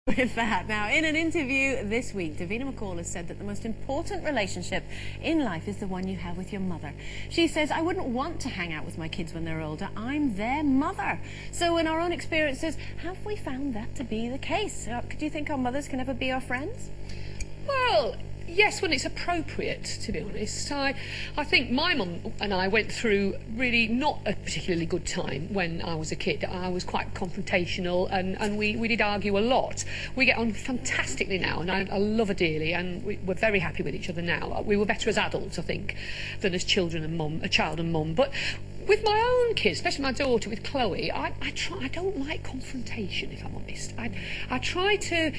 With that. Now, in an interview this week, Davina McCall has said that the most important relationship in life is the one you have with your mother. She says, I wouldn't want to hang out with my kids when they're older. I'm their mother. So in our own experiences, have we found that to be the case? Do you think our mothers can ever be our friends? Well, yes, when it's appropriate, to be honest. I think my mum and I went through really not a particularly good time when I was a kid. I was quite confrontational and we did argue a lot. We get on fantastically now and I love her dearly and we're very happy with each other now. We were better as adults, I think, than as children and mum, a child and mum. But with my own kids, especially my daughter, with Chloe, I don't like confrontation, if I'm honest. I try to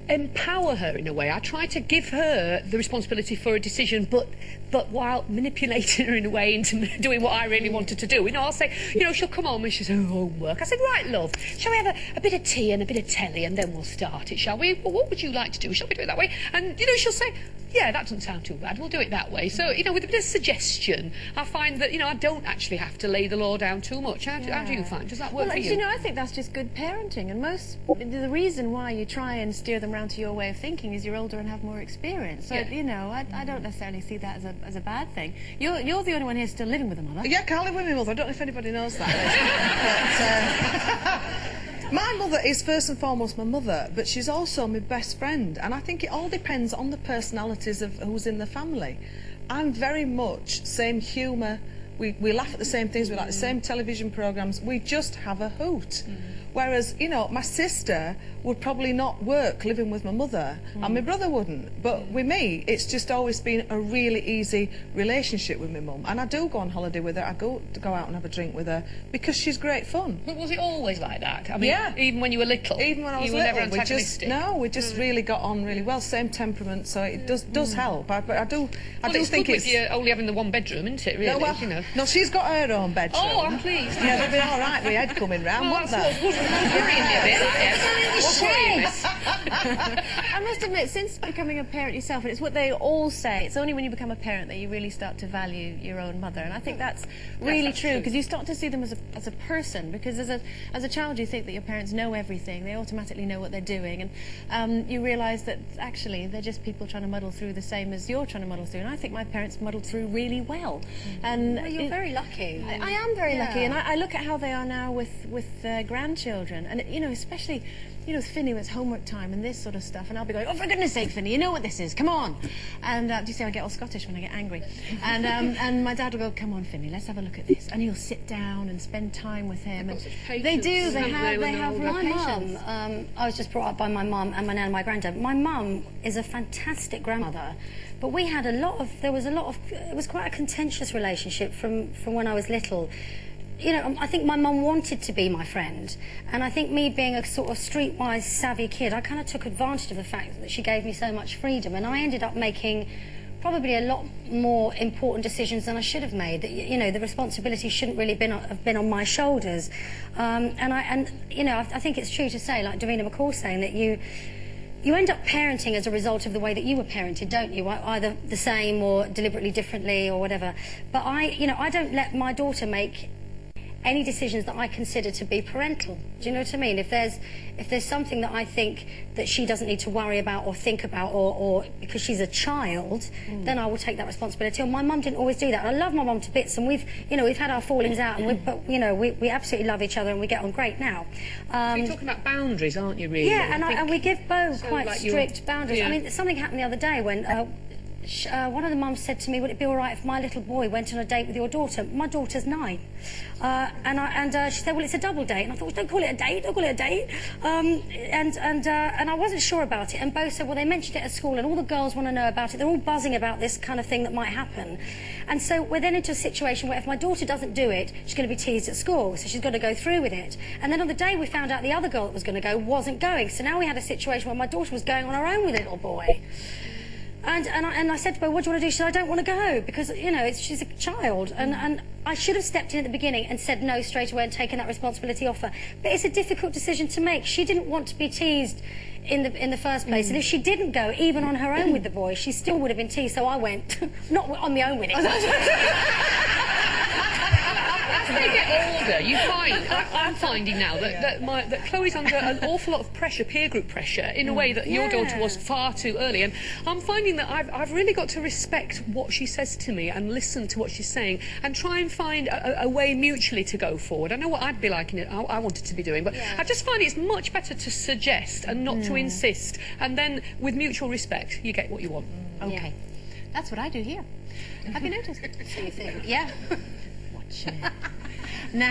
empower her in a way. I try to give her the responsibility for a decision, but while manipulating her in a way into doing what I really wanted to do. You know, I'll say, you know, she'll come home and she'll say, oh, homework. I said, right, love, shall we have a bit of tea and a bit of telly and then we'll start it, shall we? Well, what would you like to do? Shall we do it that way? And, you know, she'll say, yeah, that doesn't sound too bad, we'll do it that way. So, you know, with a bit of suggestion, I find that, you know, I don't actually have to lay the law down too much. How do you find? Does that work for you? You know, I think that's just good parenting. And the reason why you try and steer them round to your way of thinking is you're older and have more experience. So, you know, I don't necessarily see that as a bad thing. You're the only one here still living with a mother. Yeah, I can't live with my mother. I don't know if anybody knows that. But, my mother is first and foremost my mother, but she's also my best friend. And I think it all depends on the personalities of who's in the family. I'm very much same humour. We laugh at the same things, we like the same television programmes, we just have a hoot. Whereas, you know, my sister would probably not work living with my mother, and my brother wouldn't. But with me, it's just always been a really easy relationship with my mum. And I do go on holiday with her, I go out and have a drink with her, because she's great fun. But was it always like that? I mean, yeah. Even when you were little? Even when I was little, little, never antagonistic? we just really got on really well, same temperament, so it does help. But I do think it's... you only having the one bedroom, isn't it, really? No, well, you know. No, she's got her own bedroom. Oh, I'm pleased. Yeah, they'd be all right with Ed coming round, wouldn't they? Worrying me a bit, I must admit, since becoming a parent yourself, and it's what they all say, it's only when you become a parent that you really start to value your own mother, and I think that's really true, because you start to see them as a person, because as a child you think that your parents know everything, they automatically know what they're doing, and you realise that actually they're just people trying to muddle through the same as you're trying to muddle through, and I think my parents muddled through really well. And well, you're very lucky. I am very lucky, and I look at how they are now with their grandchildren, and you know, especially, you know, Finny, it's homework time and this sort of stuff, and I'll be going, oh, for goodness sake, Finny, you know what this is, come on. And do you see I get all Scottish when I get angry? And my dad will go, come on, Finny, let's have a look at this. And he'll sit down and spend time with him. And they do, they have real patience. I was just brought up by my mum and my nan and my granddad. My mum is a fantastic grandmother, but we had it was quite a contentious relationship from when I was little. You know, I think my mum wanted to be my friend, and I think me being a sort of streetwise savvy kid, I kind of took advantage of the fact that she gave me so much freedom, and I ended up making probably a lot more important decisions than I should have made. That, you know, the responsibility shouldn't really have been on my shoulders, and you know, I think it's true to say, like Davina McCall saying, that you end up parenting as a result of the way that you were parented, don't you? Either the same or deliberately differently or whatever. But I don't let my daughter make any decisions that I consider to be parental. Do you know what I mean? If there's something that I think that she doesn't need to worry about or think about, or because she's a child, then I will take that responsibility. And my mum didn't always do that. I love my mum to bits, and we've had our fallings out, and we absolutely love each other, and we get on great now. You're talking about boundaries, aren't you, really? Yeah, and we give Bo quite strict boundaries. Yeah. I mean, something happened the other day when one of the mums said to me, would it be all right if my little boy went on a date with your daughter? My daughter's 9. And she said, well, it's a double date. And I thought, well, don't call it a date, don't call it a date. And I wasn't sure about it. And Bo said, well, they mentioned it at school and all the girls want to know about it. They're all buzzing about this kind of thing that might happen. And so we're then into a situation where if my daughter doesn't do it, she's going to be teased at school. So she's got to go through with it. And then on the day we found out the other girl that was going to go wasn't going. So now we had a situation where my daughter was going on her own with a little boy. And I said to her, what do you want to do? She said, I don't want to go, because, you know, she's a child. And I should have stepped in at the beginning and said no straight away and taken that responsibility off her. But it's a difficult decision to make. She didn't want to be teased in the first place. And if she didn't go, even on her own with the boy, she still would have been teased. So I went, not on my own with it. they get older, you find, I'm finding now that Chloe's under an awful lot of pressure, peer group pressure, in a way that your daughter was far too early. And I'm finding that I've really got to respect what she says to me and listen to what she's saying and try and find a way mutually to go forward. I know what I'd be like in it, I wanted to be doing, but I just find it's much better to suggest and not to insist. And then, with mutual respect, you get what you want. Okay. That's what I do here. Have you noticed? So you think, yeah. Watch it. Now.